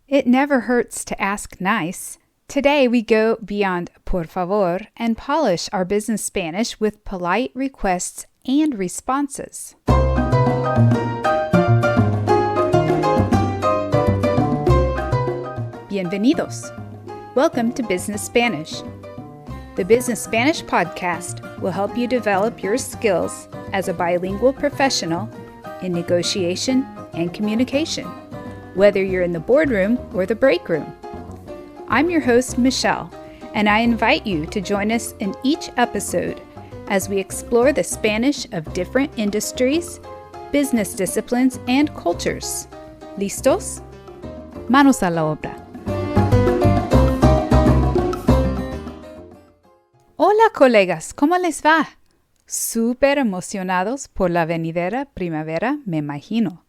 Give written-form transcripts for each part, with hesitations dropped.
It never hurts to ask nice. Today we go beyond por favor and polish our business Spanish with polite requests and responses. Bienvenidos. Welcome to Business Spanish. The Business Spanish Podcast will help you develop your skills as a bilingual professional in negotiation and communication, whether you're in the boardroom or the break room. I'm your host, Michelle, and I invite you to join us in each episode as we explore the Spanish of different industries, business disciplines, and cultures. ¿Listos? Manos a la obra. Hola, colegas, ¿cómo les va? Súper emocionados por la venidera primavera, me imagino.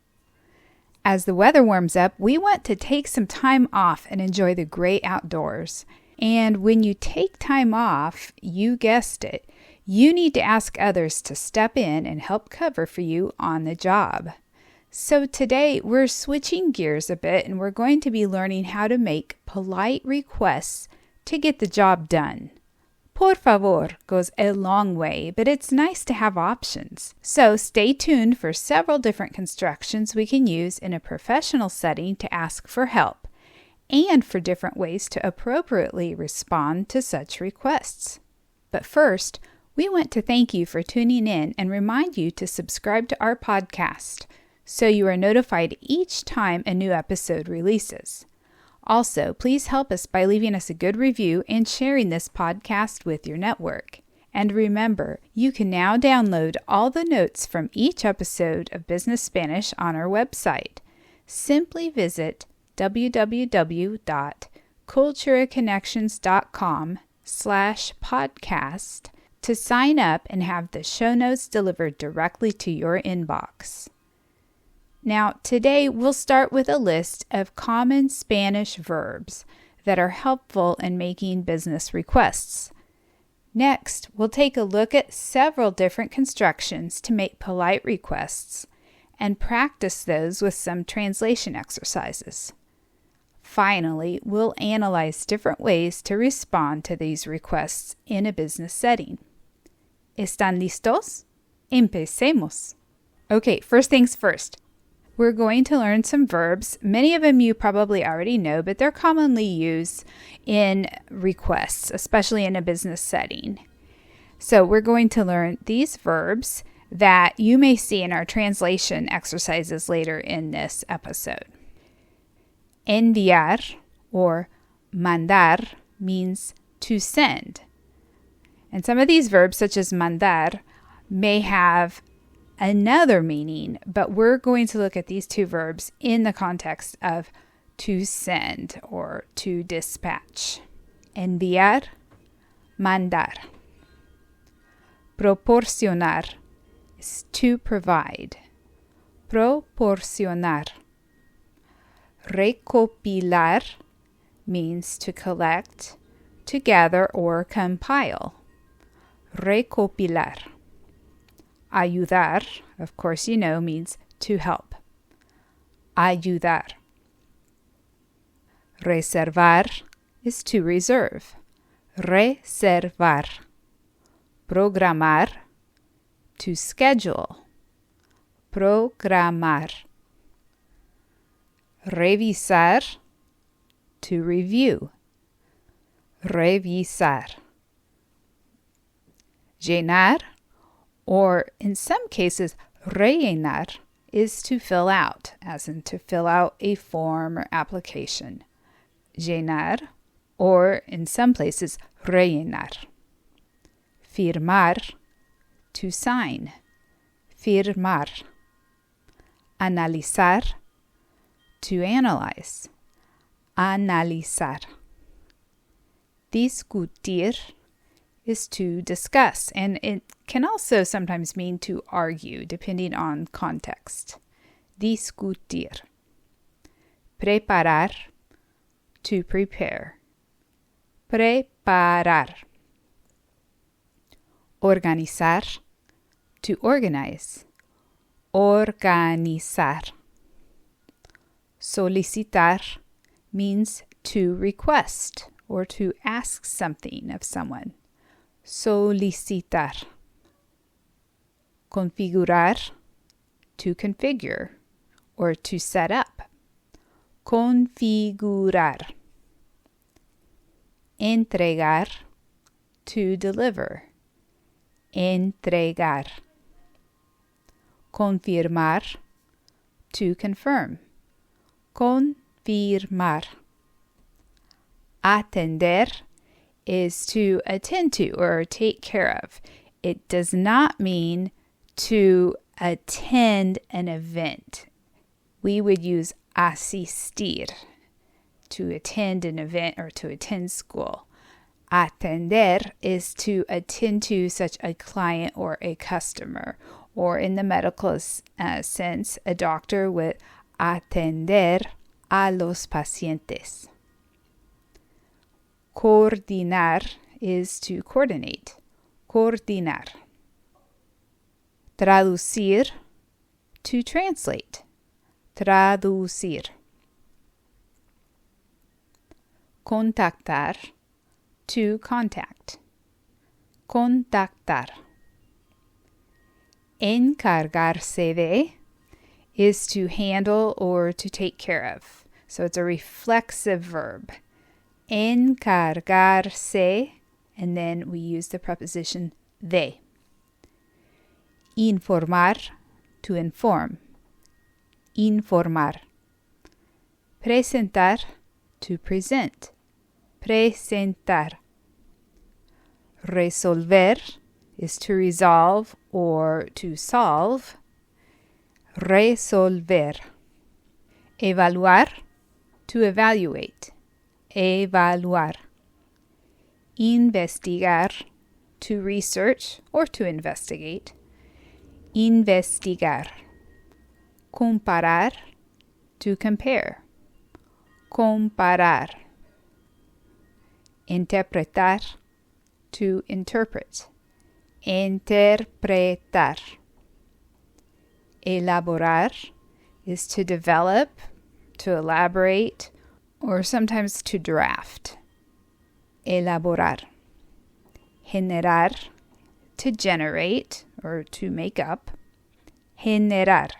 As the weather warms up, we want to take some time off and enjoy the great outdoors. And when you take time off, you guessed it, you need to ask others to step in and help cover for you on the job. So today we're switching gears a bit and we're going to be learning how to make polite requests to get the job done. Por favor goes a long way, but it's nice to have options. So stay tuned for several different constructions we can use in a professional setting to ask for help, and for different ways to appropriately respond to such requests. But first, we want to thank you for tuning in and remind you to subscribe to our podcast so you are notified each time a new episode releases. Also, please help us by leaving us a good review and sharing this podcast with your network. And remember, you can now download all the notes from each episode of Business Spanish on our website. Simply visit www.culturaconnections.com/podcast to sign up and have the show notes delivered directly to your inbox. Now, today we'll start with a list of common Spanish verbs that are helpful in making business requests. Next, we'll take a look at several different constructions to make polite requests and practice those with some translation exercises. Finally, we'll analyze different ways to respond to these requests in a business setting. ¿Están listos? Empecemos. Okay, first things first. We're going to learn some verbs. Many of them you probably already know, but they're commonly used in requests, especially in a business setting. So we're going to learn these verbs that you may see in our translation exercises later in this episode. Enviar or mandar means to send. And some of these verbs, such as mandar, may have another meaning, but we're going to look at these two verbs in the context of to send or to dispatch. Enviar, mandar. Proporcionar is to provide. Proporcionar. Recopilar means to collect, to gather, or compile. Recopilar. Ayudar, of course you know, means to help. Ayudar. Reservar is to reserve. Reservar. Programar, to schedule. Programar. Revisar, to review. Revisar. Llenar, or in some cases, rellenar, is to fill out, as in to fill out a form or application. Llenar, or in some places, rellenar. Firmar, to sign. Firmar. Analizar, to analyze. Analizar. Discutir is to discuss, and it can also sometimes mean to argue, depending on context. Discutir. Preparar, to prepare. Preparar. Organizar, to organize. Organizar. Solicitar means to request or to ask something of someone. Solicitar. Configurar, to configure or to set up. Configurar. Entregar, to deliver. Entregar. Confirmar, to confirm. Confirmar. Atender is to attend to or take care of. It does not mean to attend an event. We would use asistir to attend an event or to attend school. Atender is to attend to such a client or a customer, or in the medical sense, a doctor would atender a los pacientes. Coordinar is to coordinate. Coordinar. Traducir, to translate. Traducir. Contactar, to contact. Contactar. Encargarse de is to handle or to take care of. So it's a reflexive verb. Encargarse, and then we use the preposition de. Informar, to inform. Informar. Presentar, to present. Presentar. Resolver is to resolve or to solve. Resolver. Evaluar, to evaluate. Evaluar. Investigar, to research or to investigate. Investigar. Comparar, to compare. Comparar. Interpretar, to interpret. Interpretar. Elaborar is to develop, to elaborate, or sometimes to draft. Elaborar. Generar, to generate or to make up. Generar.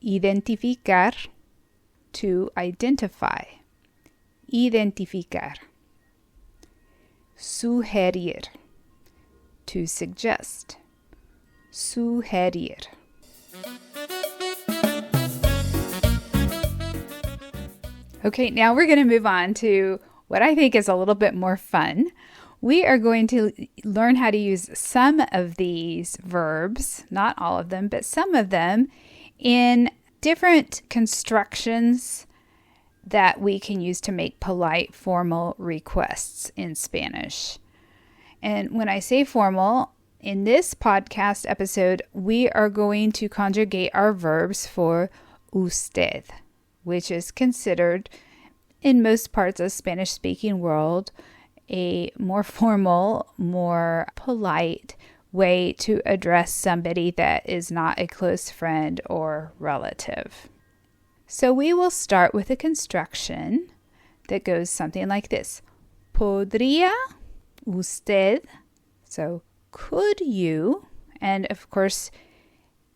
Identificar, to identify. Identificar. Sugerir, to suggest. Sugerir. Okay, now we're going to move on to what I think is a little bit more fun. We are going to learn how to use some of these verbs, not all of them, but some of them, in different constructions that we can use to make polite, formal requests in Spanish. And when I say formal, in this podcast episode, we are going to conjugate our verbs for usted, which is considered, in most parts of Spanish-speaking world, a more formal, more polite way to address somebody that is not a close friend or relative. So we will start with a construction that goes something like this. Podría usted, so could you, and of course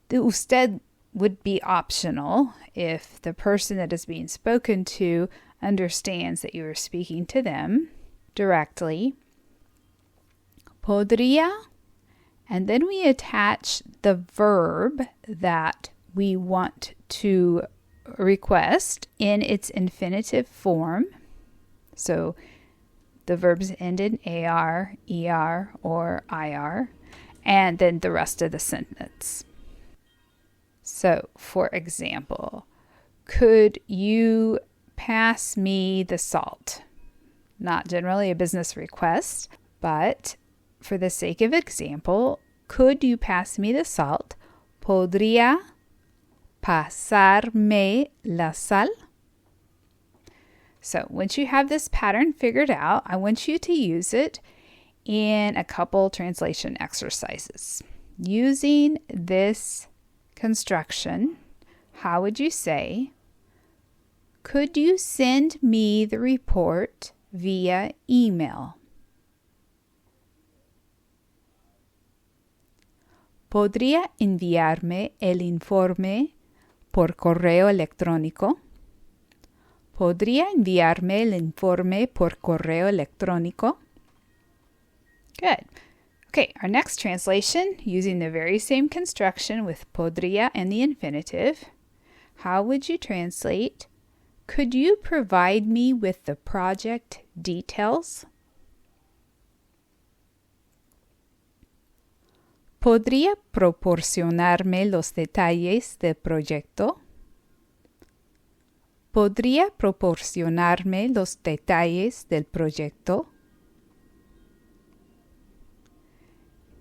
the usted would be optional if the person that is being spoken to understands that you are speaking to them directly. Podría, and then we attach the verb that we want to request in its infinitive form. So the verbs end in AR, ER, or IR, and then the rest of the sentence. So, for example, could you pass me the salt? Not generally a business request, but for the sake of example, could you pass me the salt? ¿Podría pasarme la sal? So once you have this pattern figured out, I want you to use it in a couple translation exercises. Using this construction, how would you say, Could you send me the report via email? ¿Podría enviarme el informe por correo electrónico? ¿Podría enviarme el informe por correo electrónico? Good. Okay, our next translation, using the very same construction with podría and the infinitive. How would you translate, could you provide me with the project details? ¿Podría proporcionarme los detalles del proyecto? ¿Podría proporcionarme los detalles del proyecto?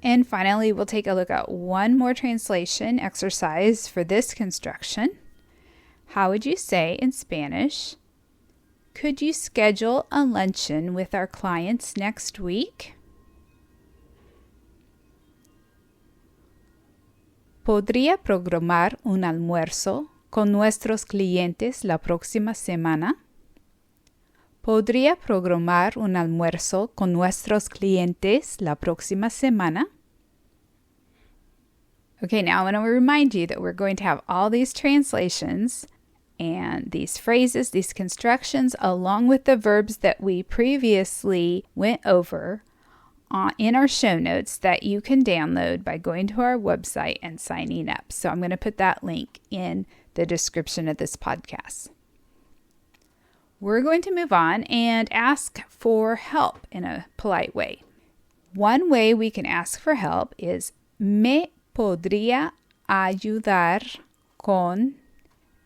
And finally, we'll take a look at one more translation exercise for this construction. How would you say in Spanish, could you schedule a luncheon with our clients next week? ¿Podría programar un almuerzo con nuestros clientes la próxima semana? ¿Podría programar un almuerzo con nuestros clientes la próxima semana? Okay, now I want to remind you that we're going to have all these translations and these phrases, these constructions, along with the verbs that we previously went over in our show notes that you can download by going to our website and signing up. So I'm going to put that link in the description of this podcast. We're going to move on and ask for help in a polite way. One way we can ask for help is ¿me podría ayudar con,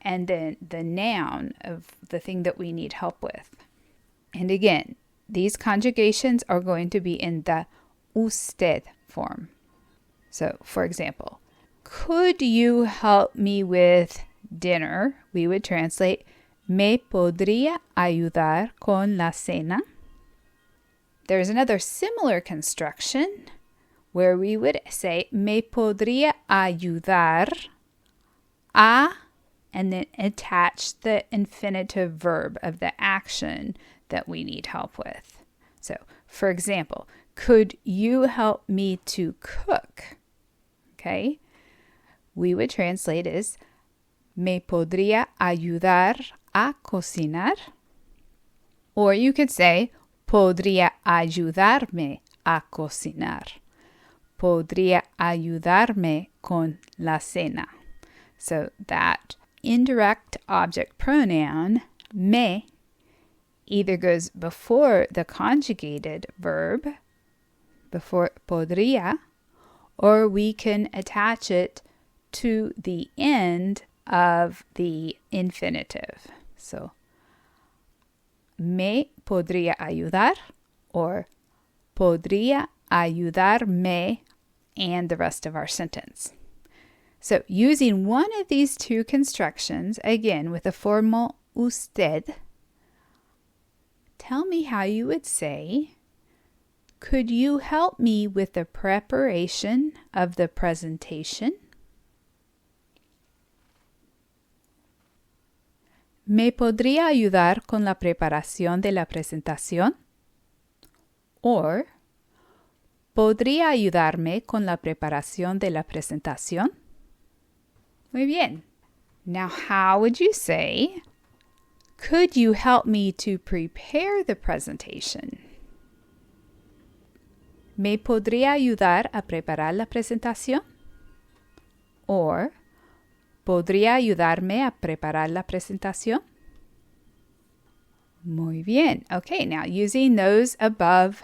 and then the noun of the thing that we need help with. And again, these conjugations are going to be in the usted form. So, for example, could you help me with dinner? We would translate, ¿me podría ayudar con la cena? There's another similar construction where we would say, ¿me podría ayudar a, and then attach the infinitive verb of the action that we need help with. So, for example, could you help me to cook? Okay, we would translate as ¿me podría ayudar a cocinar? Or you could say ¿podría ayudarme a cocinar? ¿Podría ayudarme con la cena? So that indirect object pronoun me either goes before the conjugated verb, before podría, or we can attach it to the end of the infinitive. So, me podría ayudar, or podría ayudarme, and the rest of our sentence. So, using one of these two constructions, again with the formal usted, tell me how you would say, could you help me with the preparation of the presentation? ¿Me podría ayudar con la preparación de la presentación? Or, ¿podría ayudarme con la preparación de la presentación? Muy bien. Now, how would you say, could you help me to prepare the presentation? ¿Me podría ayudar a preparar la presentación? Or, ¿podría ayudarme a preparar la presentación? Muy bien. Okay, now using those above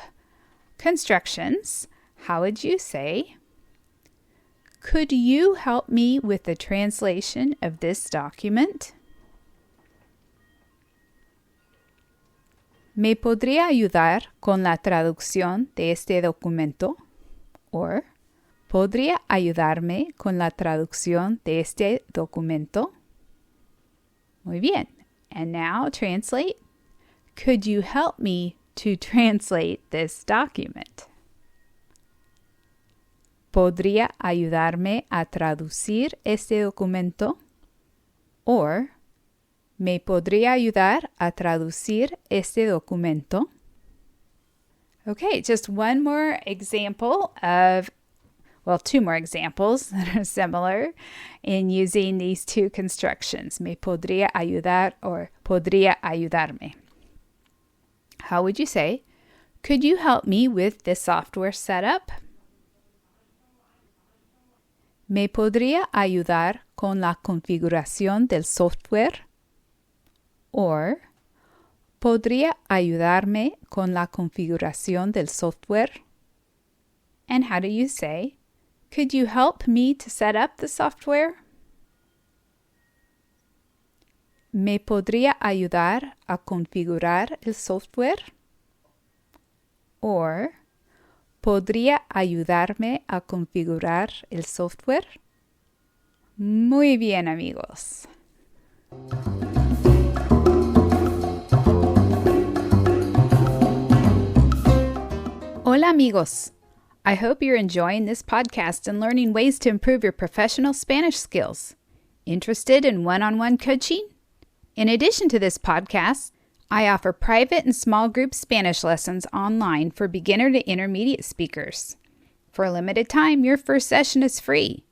constructions, how would you say, could you help me with the translation of this document? ¿Me podría ayudar con la traducción de este documento? Or, ¿podría ayudarme con la traducción de este documento? Muy bien. And now translate. Could you help me to translate this document? ¿Podría ayudarme a traducir este documento? Or, ¿Me podría ayudar a traducir este documento? Okay, just one more example two more examples that are similar in using these two constructions. Me podría ayudar or podría ayudarme. How would you say, could you help me with the software setup? ¿Me podría ayudar con la configuración del software? Or, ¿podría ayudarme con la configuración del software? And how do you say, could you help me to set up the software? ¿Me podría ayudar a configurar el software? Or, ¿podría ayudarme a configurar el software? Muy bien, amigos. Hola, amigos. I hope you're enjoying this podcast and learning ways to improve your professional Spanish skills. Interested in one-on-one coaching? In addition to this podcast, I offer private and small group Spanish lessons online for beginner to intermediate speakers. For a limited time, your first session is free.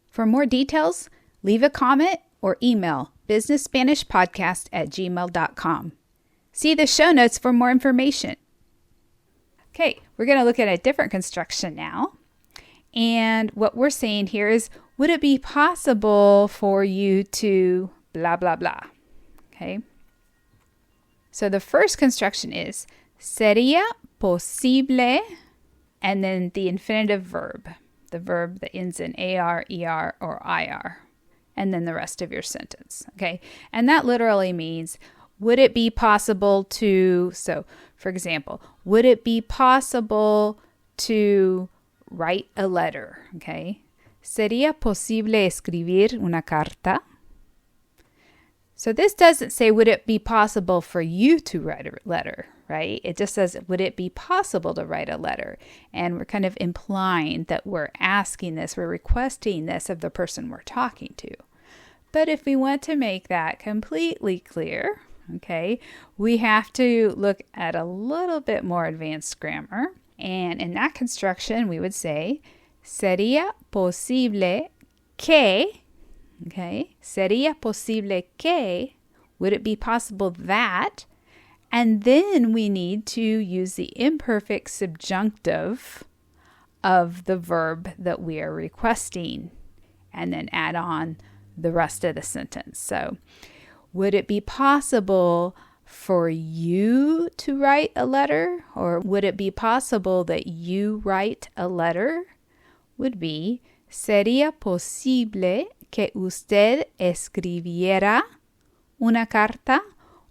For more details, leave a comment or email BusinessSpanishPodcast@gmail.com. See the show notes for more information. Okay, we're going to look at a different construction now. And what we're saying here is, would it be possible for you to blah, blah, blah? Okay. So the first construction is, sería posible, and then the infinitive verb, the verb that ends in AR, ER, or IR, and then the rest of your sentence. Okay. And that literally means, would it be possible to, so for example, would it be possible to write a letter? Okay. ¿Sería posible escribir una carta? So this doesn't say, would it be possible for you to write a letter, right? It just says, would it be possible to write a letter? And we're kind of implying that we're asking this, we're requesting this of the person we're talking to. But if we want to make that completely clear, okay, we have to look at a little bit more advanced grammar. And in that construction, we would say, sería posible que, okay, sería posible que, would it be possible that? And then we need to use the imperfect subjunctive of the verb that we are requesting, and then add on the rest of the sentence. So, would it be possible for you to write a letter? Or would it be possible that you write a letter? Would be, ¿sería posible que usted escribiera una carta?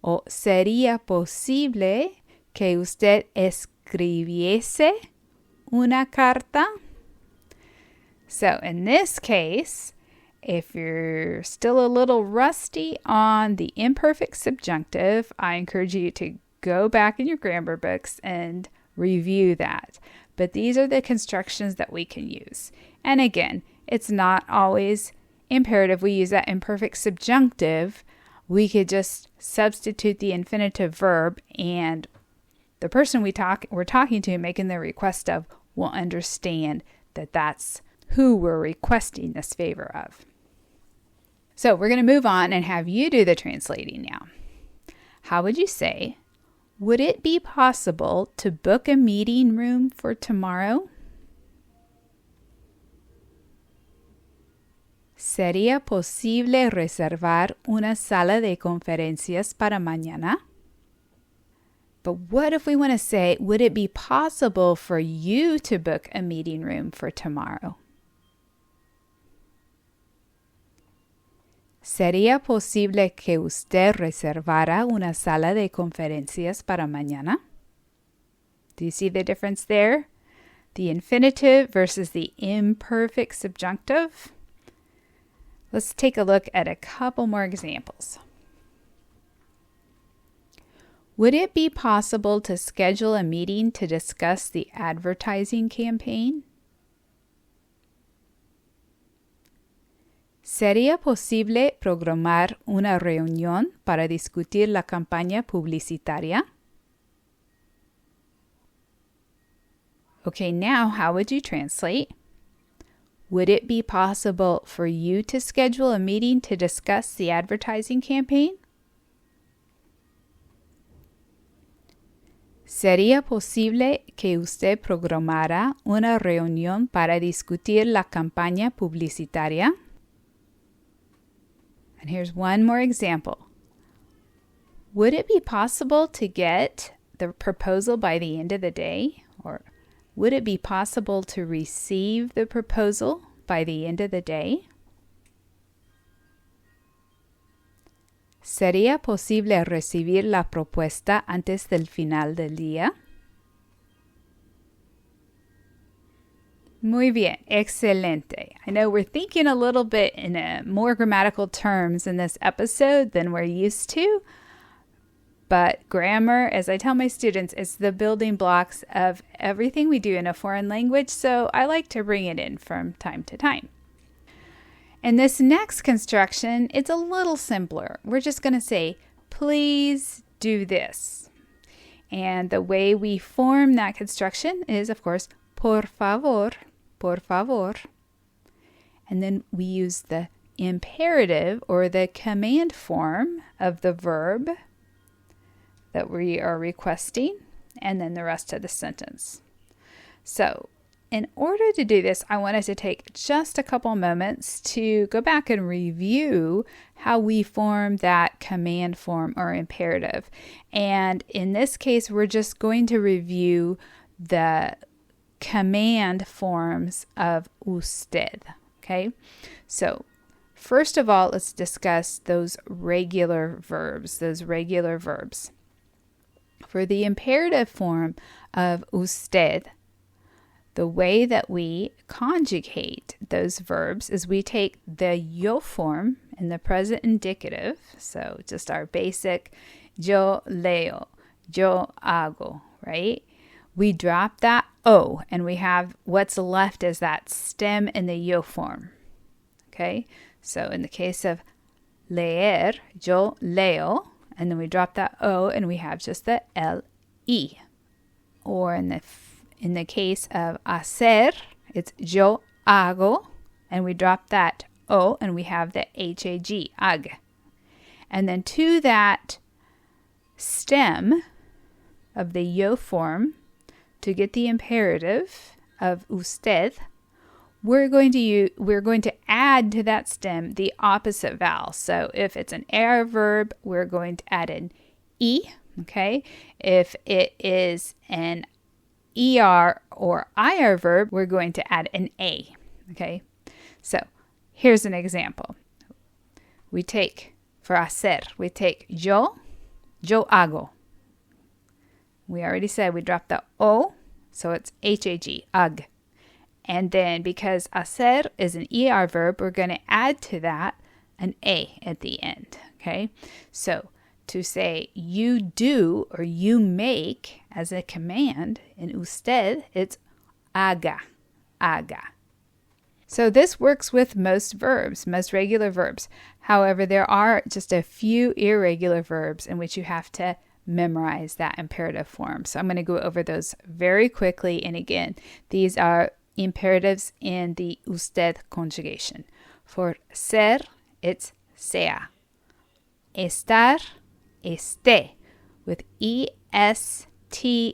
O ¿sería posible que usted escribiese una carta? So in this case, if you're still a little rusty on the imperfect subjunctive, I encourage you to go back in your grammar books and review that. But these are the constructions that we can use. And again, it's not always imperative we use that imperfect subjunctive. We could just substitute the infinitive verb, and the person we're talking to, making the request of, will understand that that's who we're requesting this favor of. So we're going to move on and have you do the translating now. How would you say, would it be possible to book a meeting room for tomorrow? ¿Sería posible reservar una sala de conferencias para mañana? But what if we want to say, would it be possible for you to book a meeting room for tomorrow? ¿Sería posible que usted reservara una sala de conferencias para mañana? Do you see the difference there? The infinitive versus the imperfect subjunctive. Let's take a look at a couple more examples. Would it be possible to schedule a meeting to discuss the advertising campaign? ¿Sería posible programar una reunión para discutir la campaña publicitaria? Okay, now how would you translate? Would it be possible for you to schedule a meeting to discuss the advertising campaign? ¿Sería posible que usted programara una reunión para discutir la campaña publicitaria? And here's one more example. Would it be possible to get the proposal by the end of the day? Or would it be possible to receive the proposal by the end of the day? ¿Sería posible recibir la propuesta antes del final del día? Muy bien, excelente. I know we're thinking a little bit in more grammatical terms in this episode than we're used to, but grammar, as I tell my students, is the building blocks of everything we do in a foreign language, so I like to bring it in from time to time. In this next construction, it's a little simpler. We're just going to say, please do this. And the way we form that construction is, of course, por favor, por favor. And then we use the imperative or the command form of the verb that we are requesting, and then the rest of the sentence. So, in order to do this, I wanted to take just a couple moments to go back and review how we form that command form or imperative. And in this case, we're just going to review the command forms of usted. Okay? So, first of all, let's discuss those regular verbs. For the imperative form of usted, the way that we conjugate those verbs is we take the yo form in the present indicative, so just our basic yo leo, yo hago, right? We drop that o and we have what's left as that stem in the yo form, okay? So in the case of leer, yo leo, and then we drop that o and we have just the L-E. Or in the case of hacer, it's yo hago, and we drop that o and we have the H-A-G, ag. And then to that stem of the yo form, to get the imperative of usted, we're going to add to that stem the opposite vowel. So if it's an er verb, we're going to add an e, okay? If it is an er or ir verb, we're going to add an a, okay? So here's an example. For hacer, we take yo hago. We already said we dropped the o, so it's H-A-G, ag. And then because hacer is an er verb, we're going to add to that an a at the end, okay? So to say you do or you make as a command in usted, it's haga. So this works with most verbs, most regular verbs. However, there are just a few irregular verbs in which you have to memorize that imperative form. So I'm going to go over those very quickly. And again, these are imperatives in the usted conjugation. For ser, it's sea. Estar, esté, with E-S-T-E,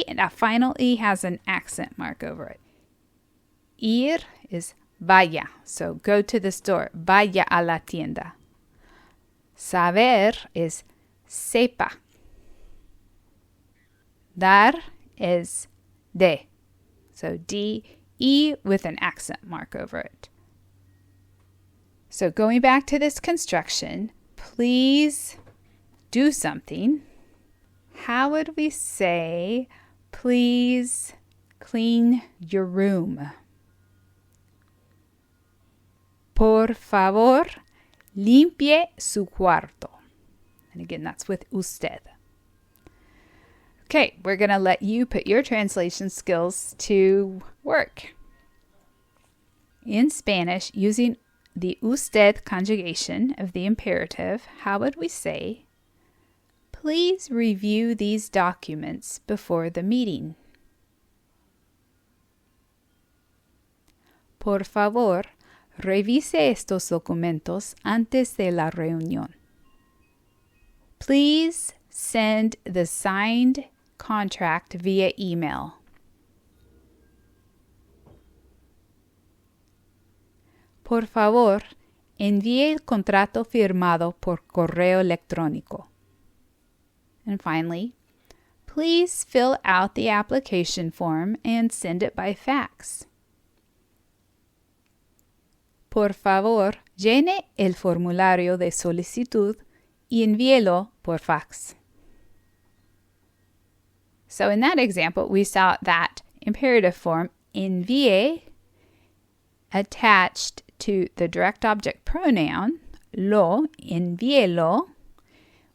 and that final E has an accent mark over it. Ir is vaya, so go to the store, vaya a la tienda. Saber is sepa. Dar is de, so D-E with an accent mark over it. So going back to this construction, please do something. How would we say, please clean your room? Por favor, limpie su cuarto. And again, that's with usted. Okay, we're going to let you put your translation skills to work. In Spanish, using the usted conjugation of the imperative, how would we say, please review these documents before the meeting? Por favor, revise estos documentos antes de la reunión. Please send the signed contract via email. Por favor, envíe el contrato firmado por correo electrónico. And finally, please fill out the application form and send it by fax. Por favor, llene el formulario de solicitud y envíelo por fax. So in that example, we saw that imperative form, envíe, attached to the direct object pronoun, lo, envíelo,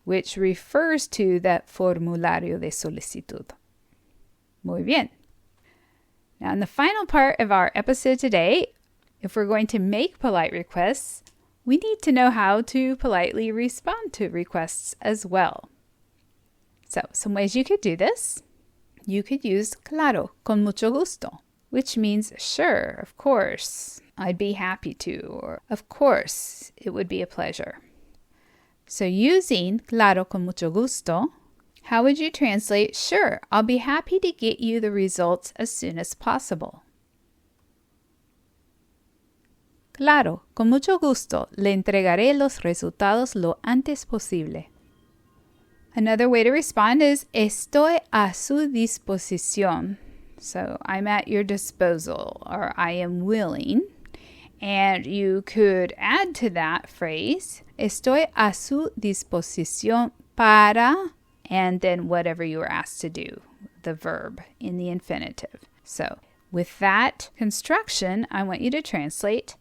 which refers to the formulario de solicitud. Muy bien. Now, in the final part of our episode today, if we're going to make polite requests, we need to know how to politely respond to requests as well. So, some ways you could do this. You could use claro, con mucho gusto, which means sure, of course, I'd be happy to, or of course, it would be a pleasure. So using claro, con mucho gusto, how would you translate sure, I'll be happy to get you the results as soon as possible? Claro, con mucho gusto, le entregaré los resultados lo antes posible. Another way to respond is estoy a su disposición. So I'm at your disposal, or I am willing. And you could add to that phrase, estoy a su disposición para, and then whatever you were asked to do, the verb in the infinitive. So with that construction, I want you to translate,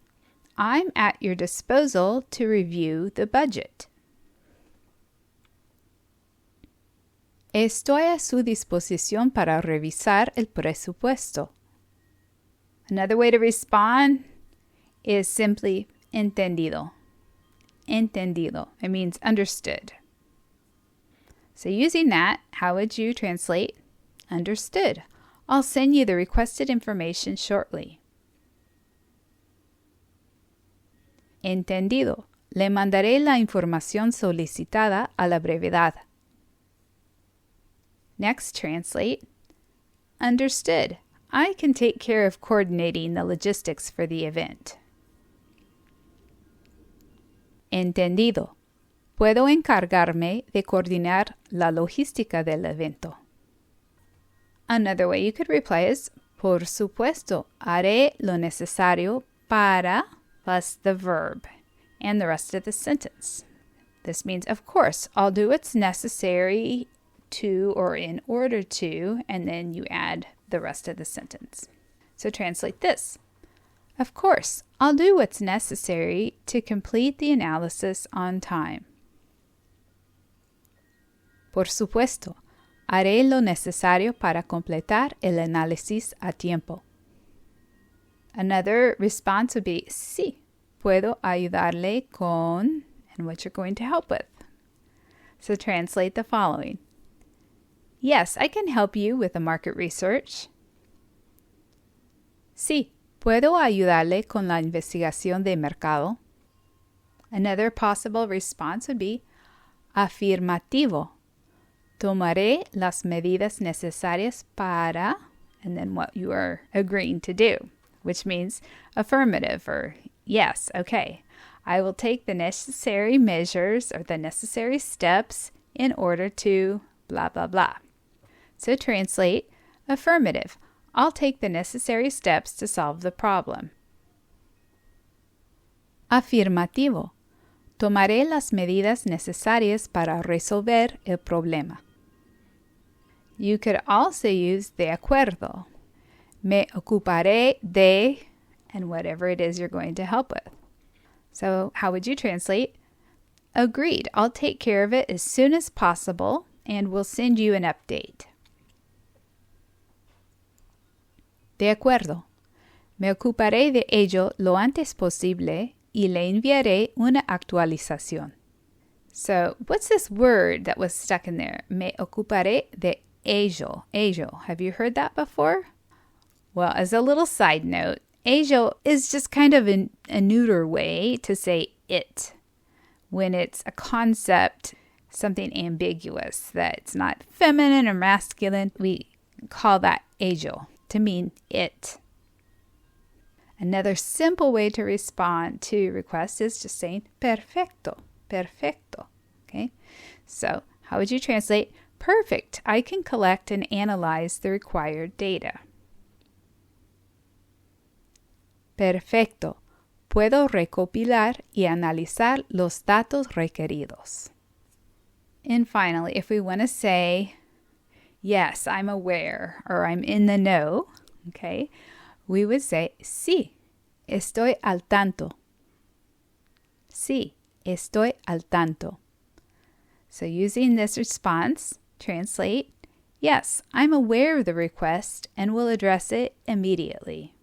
I'm at your disposal to review the budget. Estoy a su disposición para revisar el presupuesto. Another way to respond is simply entendido. Entendido. It means understood. So using that, how would you translate understood? I'll send you the requested information shortly. Entendido. Le mandaré la información solicitada a la brevedad. Next, translate. Understood. I can take care of coordinating the logistics for the event. Entendido. Puedo encargarme de coordinar la logística del evento. Another way you could reply is, por supuesto, haré lo necesario para, plus the verb, and the rest of the sentence. This means, of course, I'll do what's necessary to or in order to, and then you add the rest of the sentence. So translate this. Of course, I'll do what's necessary to complete the analysis on time. Por supuesto, haré lo necesario para completar el análisis a tiempo. Another response would be, sí, puedo ayudarle con, and what you're going to help with. So translate the following. Yes, I can help you with the market research. Sí, puedo ayudarle con la investigación de mercado. Another possible response would be afirmativo. Tomaré las medidas necesarias para, and then what you are agreeing to do, which means affirmative or yes, okay. I will take the necessary measures or the necessary steps in order to blah, blah, blah. So translate affirmative. I'll take the necessary steps to solve the problem. Afirmativo. Tomaré las medidas necesarias para resolver el problema. You could also use de acuerdo. Me ocuparé de, and whatever it is you're going to help with. So how would you translate? Agreed. I'll take care of it as soon as possible, and we'll send you an update. De acuerdo. Me ocuparé de ello lo antes posible y le enviaré una actualización. So, what's this word that was stuck in there? Me ocuparé de ello. Ello. Have you heard that before? Well, as a little side note, ello is just kind of a neuter way to say it. When it's a concept, something ambiguous, that it's not feminine or masculine, we call that ello to mean it. Another simple way to respond to requests is just saying perfecto, perfecto. Okay, so how would you translate? Perfect, I can collect and analyze the required data. Perfecto, puedo recopilar y analizar los datos requeridos. And finally, if we want to say, yes, I'm aware, or I'm in the know, okay, we would say, sí, estoy al tanto. Sí, estoy al tanto. So using this response, translate, yes, I'm aware of the request and will address it immediately.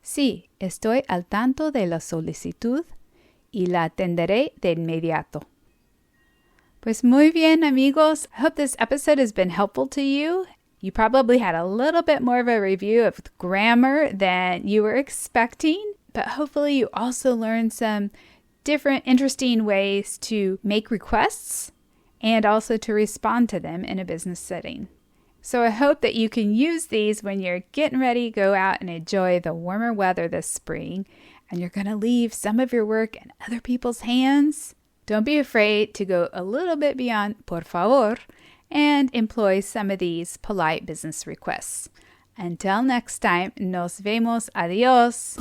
Sí, estoy al tanto de la solicitud y la atenderé de inmediato. Pues muy bien, amigos. I hope this episode has been helpful to you. You probably had a little bit more of a review of grammar than you were expecting, but hopefully you also learned some different interesting ways to make requests and also to respond to them in a business setting. So I hope that you can use these when you're getting ready to go out and enjoy the warmer weather this spring, and you're going to leave some of your work in other people's hands. Don't be afraid to go a little bit beyond por favor and employ some of these polite business requests. Until next time, nos vemos. Adios.